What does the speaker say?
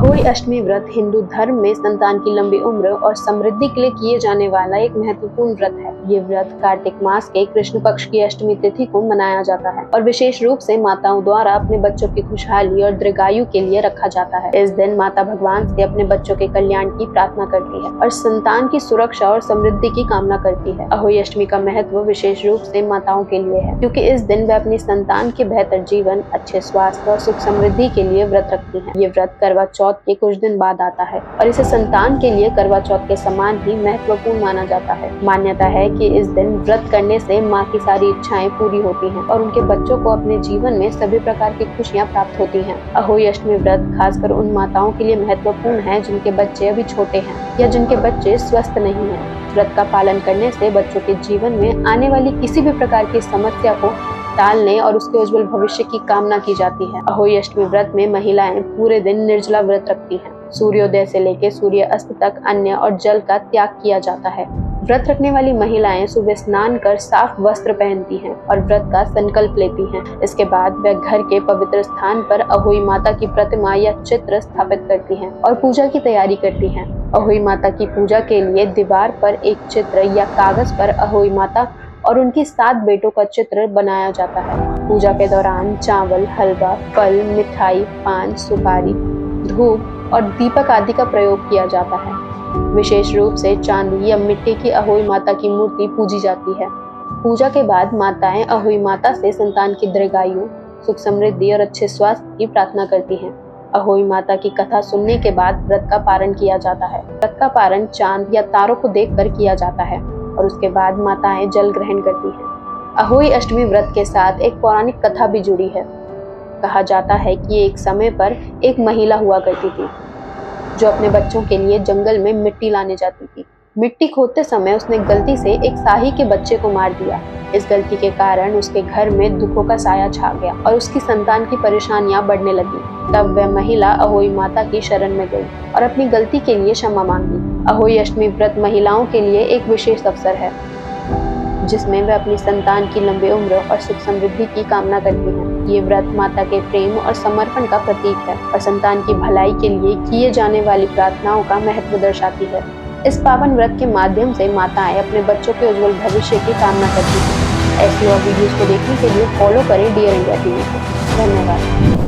अहोई अष्टमी व्रत हिंदू धर्म में संतान की लंबी उम्र और समृद्धि के लिए किए जाने वाला एक महत्वपूर्ण व्रत है। ये व्रत कार्तिक मास के कृष्ण पक्ष की अष्टमी तिथि को मनाया जाता है और विशेष रूप से माताओं द्वारा अपने बच्चों की खुशहाली और दीर्घायु के लिए रखा जाता है। इस दिन माता भगवान से अपने बच्चों के कल्याण की प्रार्थना करती है और संतान की सुरक्षा और समृद्धि की कामना करती है। अहोई अष्टमी का महत्व विशेष रूप से माताओं के लिए है, क्योंकि इस दिन वे अपनी संतान के बेहतर जीवन, अच्छे स्वास्थ्य और सुख समृद्धि के लिए व्रत रखती है। ये व्रत करवा चौथ के कुछ दिन बाद आता है और इसे संतान के लिए करवा चौथ के समान ही महत्वपूर्ण माना जाता है। मान्यता है कि इस दिन व्रत करने से माँ की सारी इच्छाएं पूरी होती हैं और उनके बच्चों को अपने जीवन में सभी प्रकार की खुशियां प्राप्त होती हैं। अहोई अष्टमी व्रत खासकर उन माताओं के लिए महत्वपूर्ण है जिनके बच्चे अभी छोटे हैं या जिनके बच्चे स्वस्थ नहीं हैं। व्रत का पालन करने से बच्चों के जीवन में आने वाली किसी भी प्रकार की समस्या को टालने और उसके उज्जवल भविष्य की कामना की जाती है। अहोई अष्टमी व्रत में महिलाएं पूरे दिन निर्जला व्रत रखती हैं। सूर्योदय से लेकर सूर्य अस्त तक अन्न और जल का त्याग किया जाता है। व्रत रखने वाली महिलाएं सुबह स्नान कर साफ वस्त्र पहनती हैं और व्रत का संकल्प लेती हैं। इसके बाद वे घर के पवित्र स्थान पर अहोई माता की प्रतिमा या चित्र स्थापित करती हैं और पूजा की तैयारी करती हैं। अहोई माता की पूजा के लिए दीवार पर एक चित्र या कागज पर अहोई माता और उनकी 7 बेटों का चित्र बनाया जाता है। पूजा के दौरान चावल, हलवा, फल, मिठाई, पान, सुपारी, धूप और दीपक आदि का प्रयोग किया जाता है। विशेष रूप से चांदी या मिट्टी की अहोई माता की मूर्ति पूजी जाती है। पूजा के बाद माताएं अहोई माता से संतान की दीर्घायु, सुख समृद्धि और अच्छे स्वास्थ्य की प्रार्थना करती हैं। अहोई माता की कथा सुनने के बाद व्रत का पारण किया जाता है। व्रत का पारण चांद या तारों को देखकर किया जाता है और उसके बाद माताएं जल ग्रहण करती हैं। अहोई अष्टमी व्रत के साथ एक पौराणिक कथा भी जुड़ी है। कहा जाता है कि एक समय पर एक महिला हुआ करती थी जो अपने बच्चों के लिए जंगल में मिट्टी लाने जाती थी। मिट्टी खोदते समय उसने गलती से एक शाही के बच्चे को मार दिया। इस गलती के कारण उसके घर में दुखों का साया छा गया और उसकी संतान की परेशानियां बढ़ने लगी। तब वह महिला अहोई माता की शरण में गई और अपनी गलती के लिए क्षमा मांगी। अहोई अष्टमी व्रत महिलाओं के लिए एक विशेष अवसर है जिसमें वे अपनी संतान की लंबी उम्र और सुख समृद्धि की कामना करती हैं। ये व्रत माता के प्रेम और समर्पण का प्रतीक है और संतान की भलाई के लिए किए जाने वाली प्रार्थनाओं का महत्व दर्शाती है। इस पावन व्रत के माध्यम से माताएं अपने बच्चों के उज्जवल भविष्य की कामना करती हैं। ऐसी और वीडियोस को देखने के लिए फॉलो करें डियर इंडिया टीवी को। धन्यवाद।